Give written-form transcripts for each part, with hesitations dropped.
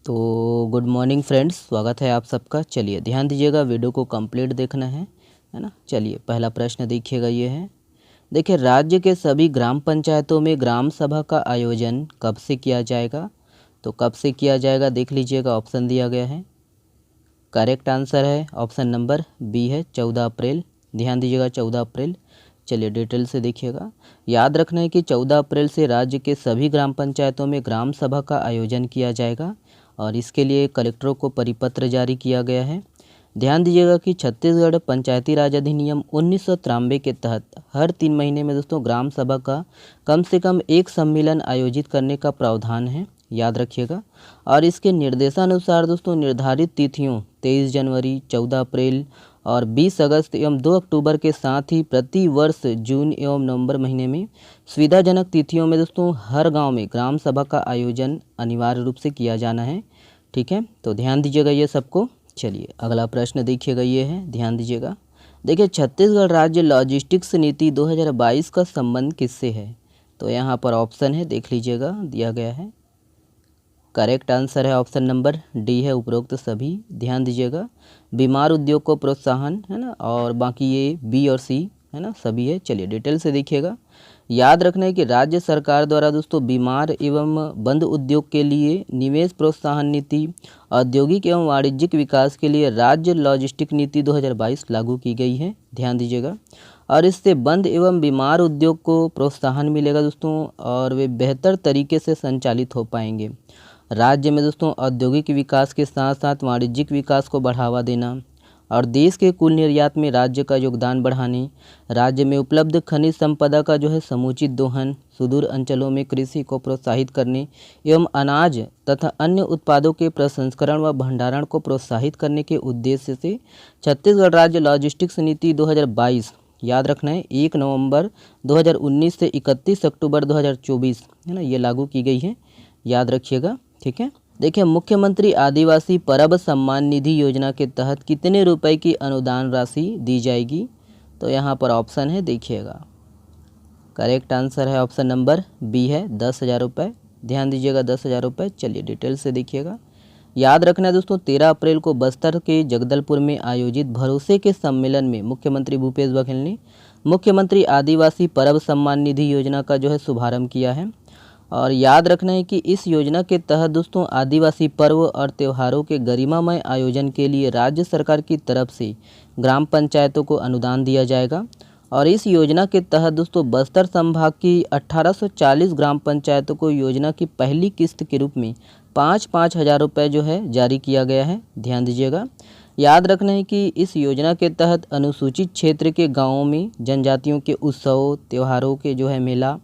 तो good morning friends, स्वागत है आप सबका। चलिए ध्यान दीजिएगा, वीडियो को कंप्लीट देखना है ना। चलिए पहला प्रश्न देखिएगा, ये है। देखिए, राज्य के सभी ग्राम पंचायतों में ग्राम सभा का आयोजन कब से किया जाएगा? तो कब से किया जाएगा देख लीजिएगा, ऑप्शन दिया गया है। करेक्ट आंसर है ऑप्शन नंबर बी है 14 अप्रैल। ध्यान दीजिएगा 14 अप्रैल। चलिए डिटेल से देखिएगा। याद रखना है कि 14 अप्रैल से राज्य के सभी ग्राम पंचायतों में ग्राम सभा का आयोजन किया जाएगा और इसके लिए कलेक्टरों को परिपत्र जारी किया गया है। ध्यान दीजिएगा कि छत्तीसगढ़ पंचायती राज अधिनियम 1993 के तहत हर 3 महीने में दोस्तों ग्राम सभा का कम से कम एक सम्मेलन आयोजित करने का प्रावधान है, याद रखिएगा। और इसके निर्देशानुसार दोस्तों निर्धारित तिथियों 23 जनवरी, 14 अप्रैल और 20 अगस्त एवं 2 अक्टूबर के साथ ही प्रति वर्ष जून एवं नवंबर महीने में सुविधाजनक तिथियों में दोस्तों हर गांव में ग्राम सभा का आयोजन अनिवार्य रूप से किया जाना है। ठीक है, तो ध्यान दीजिएगा ये सबको। चलिए अगला प्रश्न देखिएगा, ये है, ध्यान दीजिएगा। देखिए, छत्तीसगढ़ राज्य लॉजिस्टिक्स नीति 2022 का संबंध किससे है? तो यहाँ पर ऑप्शन है, देख लीजिएगा, दिया गया है। करेक्ट आंसर है ऑप्शन नंबर डी है, उपरोक्त सभी। ध्यान दीजिएगा, बीमार उद्योग को प्रोत्साहन, है ना, और बाकी ये बी और सी, है ना, सभी है। चलिए डिटेल से देखिएगा। याद रखना है कि राज्य सरकार द्वारा दोस्तों बीमार एवं बंद उद्योग के लिए निवेश प्रोत्साहन नीति, औद्योगिक एवं वाणिज्यिक विकास के लिए राज्य लॉजिस्टिक नीति 2022 लागू की गई है। ध्यान दीजिएगा, और इससे बंद एवं बीमार उद्योग को प्रोत्साहन मिलेगा दोस्तों और वे बेहतर तरीके से संचालित हो पाएंगे। राज्य में दोस्तों औद्योगिक विकास के साथ साथ वाणिज्यिक विकास को बढ़ावा देना और देश के कुल निर्यात में राज्य का योगदान बढ़ाने, राज्य में उपलब्ध खनिज संपदा का जो है समुचित दोहन, सुदूर अंचलों में कृषि को प्रोत्साहित करने एवं अनाज तथा अन्य उत्पादों के प्रसंस्करण व भंडारण को प्रोत्साहित करने के उद्देश्य से छत्तीसगढ़ राज्य लॉजिस्टिक्स नीति 2022, याद रखना है, 1 नवंबर 2019 से 31 अक्टूबर 2024, है ना, ये लागू की गई है, याद रखिएगा। ठीक है, देखिए, मुख्यमंत्री आदिवासी परब सम्मान निधि योजना के तहत कितने रुपए की अनुदान राशि दी जाएगी? तो यहाँ पर ऑप्शन है, देखिएगा। करेक्ट आंसर है ऑप्शन नंबर बी है 10,000 रुपये। ध्यान दीजिएगा 10,000 रुपये। चलिए डिटेल से देखिएगा। याद रखना है दोस्तों 13 अप्रैल को बस्तर के जगदलपुर में आयोजित भरोसे के सम्मेलन में मुख्यमंत्री भूपेश बघेल ने मुख्यमंत्री आदिवासी परब सम्मान निधि योजना का जो है शुभारंभ किया है। और याद रखना है कि इस योजना के तहत दोस्तों आदिवासी पर्व और त्योहारों के गरिमामय आयोजन के लिए राज्य सरकार की तरफ से ग्राम पंचायतों को अनुदान दिया जाएगा। और इस योजना के तहत दोस्तों बस्तर संभाग की 1840 ग्राम पंचायतों को योजना की पहली किस्त के रूप में 5-5 हज़ार रुपये जो है जारी किया गया है। ध्यान दीजिएगा। याद रखना है कि इस योजना के तहत अनुसूचित क्षेत्र के गाँवों में जनजातियों के उत्सव त्योहारों के जो है मेला,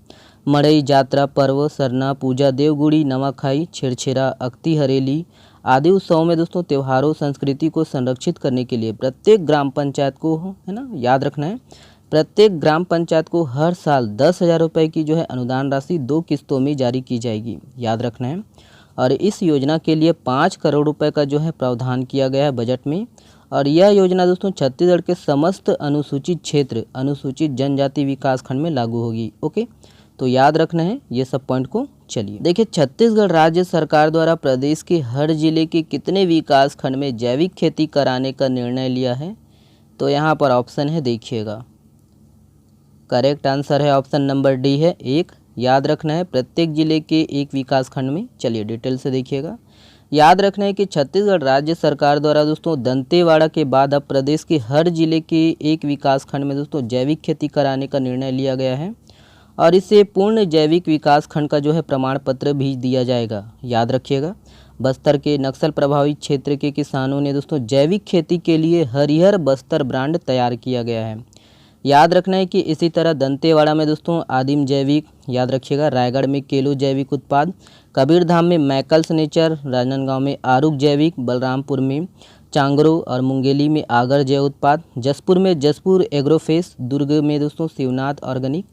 मड़ई जात्रा पर्व, सरना पूजा, देवगुड़ी, नवाखाई, छेरछेरा, अक्ति हरेली आदि उत्सवों में दोस्तों त्योहारों संस्कृति को संरक्षित करने के लिए प्रत्येक ग्राम पंचायत को, है ना, याद रखना है, प्रत्येक ग्राम पंचायत को हर साल 10,000 रुपये की जो है अनुदान राशि 2 किस्तों में जारी की जाएगी, याद रखना है। और इस योजना के लिए 5 करोड़ रुपये का जो है प्रावधान किया गया है बजट में। और यह योजना दोस्तों छत्तीसगढ़ के समस्त अनुसूचित क्षेत्र अनुसूचित जनजाति विकास खंड में लागू होगी। ओके, तो याद रखना है ये सब पॉइंट को। चलिए देखिए, छत्तीसगढ़ राज्य सरकार द्वारा प्रदेश के हर जिले के कितने विकास खंड में जैविक खेती कराने का निर्णय लिया है? तो यहाँ पर ऑप्शन है, देखिएगा। करेक्ट आंसर है ऑप्शन नंबर डी है 1। याद रखना है प्रत्येक जिले के एक विकास खंड में। चलिए डिटेल से देखिएगा। याद रखना है कि छत्तीसगढ़ राज्य सरकार द्वारा दोस्तों दंतेवाड़ा के बाद अब प्रदेश के हर जिले के एक विकास खंड में दोस्तों जैविक खेती कराने का निर्णय लिया गया है और इससे पूर्ण जैविक विकास खंड का जो है प्रमाण पत्र भी दिया जाएगा, याद रखिएगा। बस्तर के नक्सल प्रभावित क्षेत्र के किसानों ने दोस्तों जैविक खेती के लिए हरिहर बस्तर ब्रांड तैयार किया गया है। याद रखना है कि इसी तरह दंतेवाड़ा में दोस्तों आदिम जैविक, याद रखिएगा, रायगढ़ में केलो जैविक उत्पाद, कबीरधाम में मैकल्स नेचर, राजनांदगांव में आरुक जैविक, बलरामपुर में चांगरो और मुंगेली में आगर जैव उत्पाद, जसपुर में जसपुर एग्रोफेस, दुर्ग में दोस्तों शिवनाथ ऑर्गेनिक,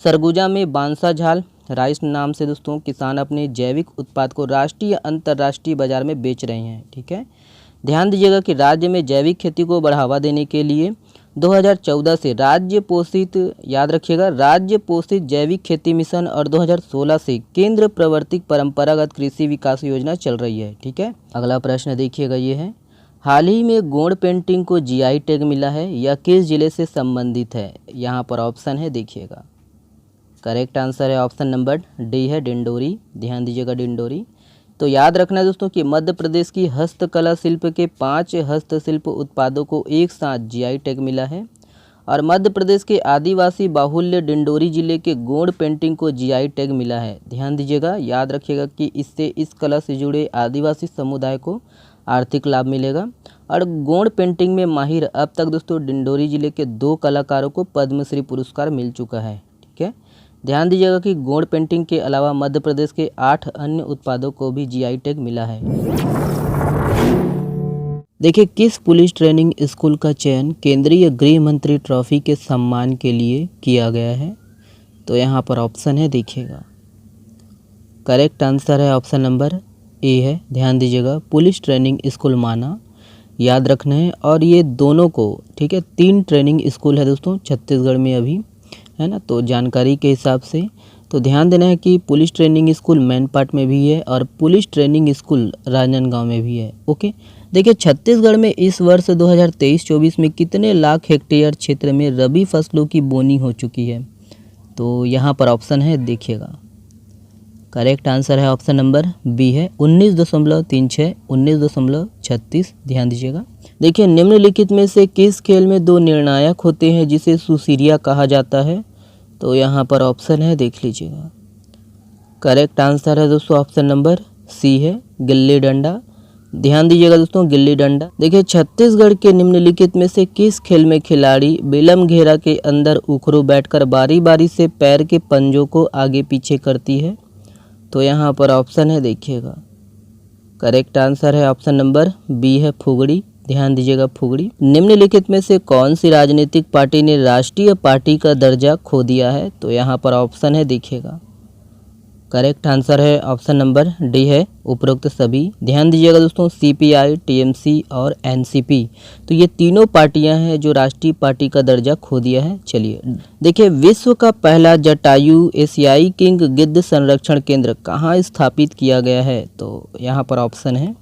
सरगुजा में बांसा झाल राइस नाम से दोस्तों किसान अपने जैविक उत्पाद को राष्ट्रीय अंतर्राष्ट्रीय बाजार में बेच रहे हैं। ठीक है, ध्यान दीजिएगा कि राज्य में जैविक खेती को बढ़ावा देने के लिए 2014 से राज्य पोषित, याद रखिएगा, राज्य पोषित जैविक खेती मिशन और 2016 से केंद्र प्रवर्तित परंपरागत कृषि विकास योजना चल रही है। ठीक है, अगला प्रश्न देखिएगा, ये है हाल ही में गोंड पेंटिंग को जीआई टैग मिला है, यह किस जिले से संबंधित है? यहाँ पर ऑप्शन है, देखिएगा। करेक्ट आंसर है ऑप्शन नंबर डी है, डिंडोरी। ध्यान दीजिएगा, डिंडोरी। तो याद रखना दोस्तों कि मध्य प्रदेश की हस्तकला शिल्प के 5 हस्तशिल्प उत्पादों को एक साथ जीआई टैग मिला है और मध्य प्रदेश के आदिवासी बाहुल्य डिंडोरी जिले के गोंड पेंटिंग को जीआई टैग मिला है। ध्यान दीजिएगा, याद रखिएगा कि इससे इस कला से जुड़े आदिवासी समुदाय को आर्थिक लाभ मिलेगा। और गोंड पेंटिंग में माहिर अब तक दोस्तों डिंडोरी जिले के 2 कलाकारों को पद्मश्री पुरस्कार मिल चुका है। ठीक है, ध्यान दीजिएगा कि गोंड पेंटिंग के अलावा मध्य प्रदेश के 8 अन्य उत्पादों को भी जीआई टैग मिला है। देखिए, किस पुलिस ट्रेनिंग स्कूल का चयन केंद्रीय गृह मंत्री ट्रॉफी के सम्मान के लिए किया गया है? तो यहाँ पर ऑप्शन है, देखिएगा। करेक्ट आंसर है ऑप्शन नंबर ए है। ध्यान दीजिएगा, पुलिस ट्रेनिंग स्कूल माना, याद रखना है। और ये दोनों को, ठीक है, 3 ट्रेनिंग स्कूल है दोस्तों छत्तीसगढ़ में अभी, है ना। तो जानकारी के हिसाब से तो ध्यान देना है कि पुलिस ट्रेनिंग स्कूल मैनपाट में भी है और पुलिस ट्रेनिंग स्कूल राजनांदगांव में भी है। ओके, देखिए छत्तीसगढ़ में इस वर्ष 2023-24 में कितने लाख हेक्टेयर क्षेत्र में रबी फसलों की बोनी हो चुकी है? तो यहाँ पर ऑप्शन है, देखिएगा। करेक्ट आंसर है ऑप्शन नंबर बी है, 19.36, 19.36। ध्यान दीजिएगा। देखिए, निम्नलिखित में से किस खेल में 2 निर्णायक होते हैं जिसे सुसीरिया कहा जाता है? तो यहाँ पर ऑप्शन है, देख लीजिएगा। करेक्ट आंसर है दोस्तों ऑप्शन नंबर सी है, गिल्ली डंडा। ध्यान दीजिएगा दोस्तों, गिल्ली डंडा। देखिए, छत्तीसगढ़ के निम्नलिखित में से किस खेल में खिलाड़ी बेलम घेरा के अंदर उखड़ू बैठकर बारी बारी से पैर के पंजों को आगे पीछे करती है? तो यहाँ पर ऑप्शन है, देखिएगा। करेक्ट आंसर है ऑप्शन नंबर बी है, फुगड़ी। ध्यान दीजिएगा, फुगड़ी। निम्नलिखित में से कौन सी राजनीतिक पार्टी ने राष्ट्रीय पार्टी का दर्जा खो दिया है? तो यहाँ पर ऑप्शन है, देखिएगा। करेक्ट आंसर है ऑप्शन नंबर डी है, उपरोक्त सभी। ध्यान दीजिएगा दोस्तों, सीपीआई, टीएमसी और एनसीपी, तो ये तीनों पार्टियां हैं जो राष्ट्रीय पार्टी का दर्जा खो दिया है। चलिए देखिए, विश्व का पहला जटायु एशियाई किंग गिद्ध संरक्षण केंद्र कहाँ स्थापित किया गया है? तो यहाँ पर ऑप्शन है,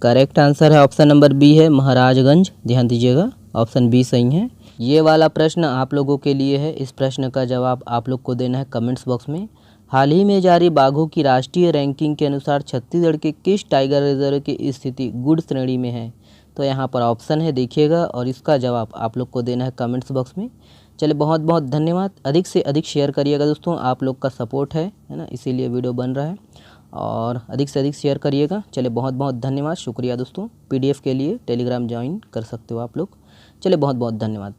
करेक्ट आंसर है ऑप्शन नंबर बी है, महाराजगंज। ध्यान दीजिएगा, ऑप्शन बी सही है। ये वाला प्रश्न आप लोगों के लिए है। इस प्रश्न का जवाब आप लोग को देना है कमेंट्स बॉक्स में। हाल ही में जारी बाघों की राष्ट्रीय रैंकिंग के अनुसार छत्तीसगढ़ के किस टाइगर रिजर्व की स्थिति गुड श्रेणी में है? तो यहाँ पर ऑप्शन है, देखिएगा, और इसका जवाब आप लोग को देना है कमेंट्स बॉक्स में। चलिए, बहुत बहुत धन्यवाद। अधिक से अधिक शेयर करिएगा दोस्तों, आप लोग का सपोर्ट है ना, इसीलिए वीडियो बन रहा है, और अधिक से अधिक शेयर करिएगा। चलिए, बहुत बहुत धन्यवाद, शुक्रिया दोस्तों। PDF के लिए टेलीग्राम ज्वाइन कर सकते हो आप लोग। चलिए, बहुत बहुत धन्यवाद।